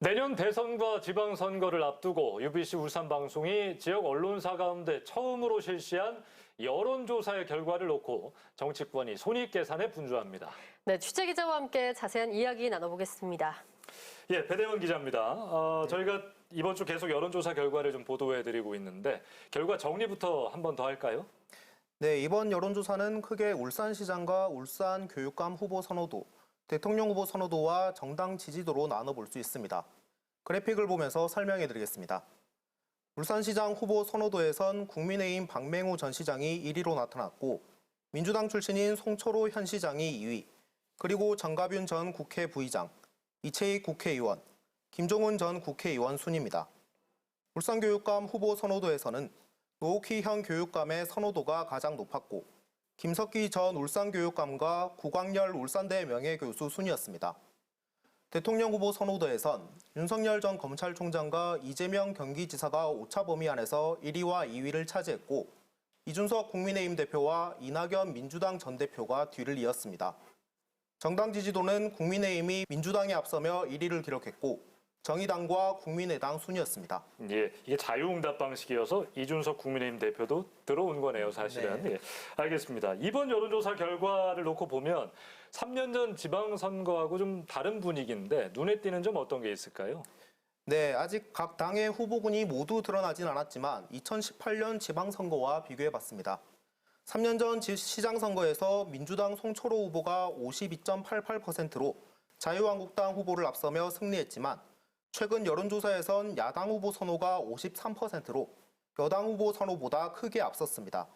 내년 대선과 지방선거를 앞두고 UBC 울산방송이 지역 언론사 가운데 처음으로 실시한 여론조사의 결과를 놓고 정치권이 손익계산에 분주합니다. 네, 취재기자와 함께 자세한 이야기 나눠보겠습니다. 예, 배대원 기자입니다. 저희가 이번 주 계속 여론조사 결과를 좀 보도해드리고 있는데 결과 정리부터 한 번 더 할까요? 네, 이번 여론조사는 크게 울산시장과 울산교육감 후보 선호도, 대통령 후보 선호도와 정당 지지도로 나눠볼 수 있습니다. 그래픽을 보면서 설명해드리겠습니다. 울산시장 후보 선호도에선 국민의힘 박맹우 전 시장이 1위로 나타났고 민주당 출신인 송철호 현 시장이 2위, 그리고 정가윤 전 국회 부의장, 이채익 국회의원, 김종훈 전 국회의원 순입니다. 울산교육감 후보 선호도에서는 노옥희 현 교육감의 선호도가 가장 높았고 김석기 전 울산교육감과 구광열 울산대 명예교수 순이었습니다. 대통령 후보 선호도에선 윤석열 전 검찰총장과 이재명 경기지사가 오차 범위 안에서 1위와 2위를 차지했고 이준석 국민의힘 대표와 이낙연 민주당 전 대표가 뒤를 이었습니다. 정당 지지도는 국민의힘이 민주당에 앞서며 1위를 기록했고 정의당과 국민의당 순이었습니다. 예, 이게 자유응답 방식이어서 이준석 국민의힘 대표도 들어온 거네요, 사실은. 네. 예, 알겠습니다. 이번 여론조사 결과를 놓고 보면 3년 전 지방선거하고 좀 다른 분위기인데 눈에 띄는 점 어떤 게 있을까요? 네, 아직 각 당의 후보군이 모두 드러나진 않았지만 2018년 지방선거와 비교해봤습니다. 3년 전 시장선거에서 민주당 송철호 후보가 52.88%로 자유한국당 후보를 앞서며 승리했지만 최근 여론조사에선 야당 후보 선호가 53%로 여당 후보 선호보다 크게 앞섰습니다.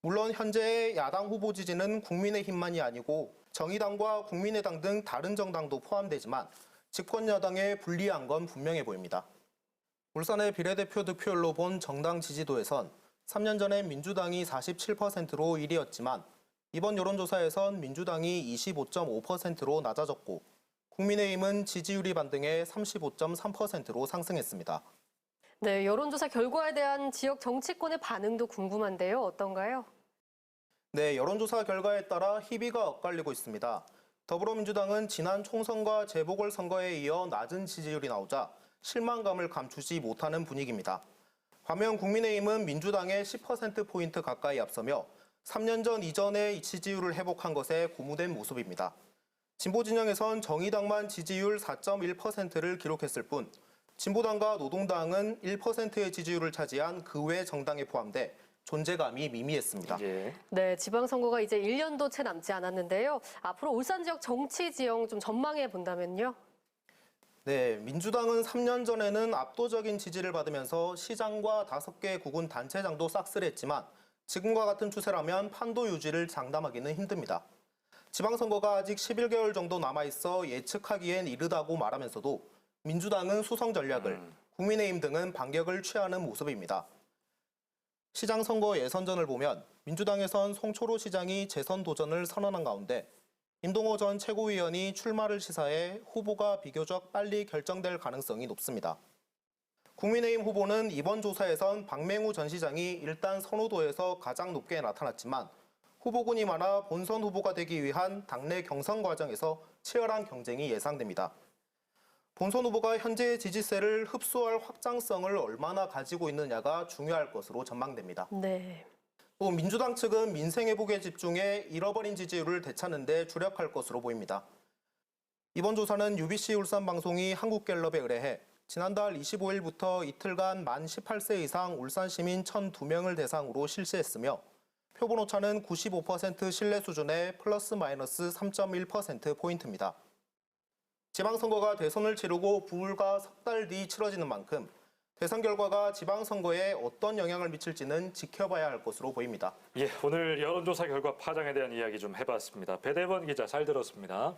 물론 현재의 야당 후보 지지는 국민의힘만이 아니고 정의당과 국민의당 등 다른 정당도 포함되지만 집권 여당에 불리한 건 분명해 보입니다. 울산의 비례대표 득표율로 본 정당 지지도에선 3년 전에 민주당이 47%로 1위였지만 이번 여론조사에선 민주당이 25.5%로 낮아졌고 국민의힘은 지지율이 반등해 35.3%로 상승했습니다. 네, 여론조사 결과에 대한 지역 정치권의 반응도 궁금한데요. 어떤가요? 네, 여론조사 결과에 따라 희비가 엇갈리고 있습니다. 더불어민주당은 지난 총선과 재보궐선거에 이어 낮은 지지율이 나오자 실망감을 감추지 못하는 분위기입니다. 반면 국민의힘은 민주당의 10%포인트 가까이 앞서며 3년 전 이전의 지지율을 회복한 것에 고무된 모습입니다. 진보 진영에선 정의당만 지지율 4.1%를 기록했을 뿐 진보당과 노동당은 1%의 지지율을 차지한 그 외 정당에 포함돼 존재감이 미미했습니다. 예. 네, 지방선거가 이제 1년도 채 남지 않았는데요. 앞으로 울산 지역 정치 지형 좀 전망해 본다면요? 네, 민주당은 3년 전에는 압도적인 지지를 받으면서 시장과 5개 구군 단체장도 싹쓸이했지만 지금과 같은 추세라면 판도 유지를 장담하기는 힘듭니다. 지방선거가 아직 11개월 정도 남아있어 예측하기엔 이르다고 말하면서도 민주당은 수성 전략을, 국민의힘 등은 반격을 취하는 모습입니다. 시장 선거 예선전을 보면 민주당에선 송철호 시장이 재선 도전을 선언한 가운데 임동호 전 최고위원이 출마를 시사해 후보가 비교적 빨리 결정될 가능성이 높습니다. 국민의힘 후보는 이번 조사에선 박맹우 전 시장이 일단 선호도에서 가장 높게 나타났지만 후보군이 많아 본선 후보가 되기 위한 당내 경선 과정에서 치열한 경쟁이 예상됩니다. 본선 후보가 현재의 지지세를 흡수할 확장성을 얼마나 가지고 있느냐가 중요할 것으로 전망됩니다. 네. 또 민주당 측은 민생 회복에 집중해 잃어버린 지지율을 되찾는 데 주력할 것으로 보입니다. 이번 조사는 UBC 울산방송이 한국갤럽에 의뢰해 지난달 25일부터 이틀간 만 18세 이상 울산 시민 1,002명을 대상으로 실시했으며 표본 오차는 95% 신뢰 수준의 플러스 마이너스 3.1%포인트입니다. 지방선거가 대선을 치르고 불과 석 달 뒤 치러지는 만큼 대선 결과가 지방선거에 어떤 영향을 미칠지는 지켜봐야 할 것으로 보입니다. 예, 오늘 여론조사 결과 파장에 대한 이야기 좀 해봤습니다. 배대원 기자 잘 들었습니다.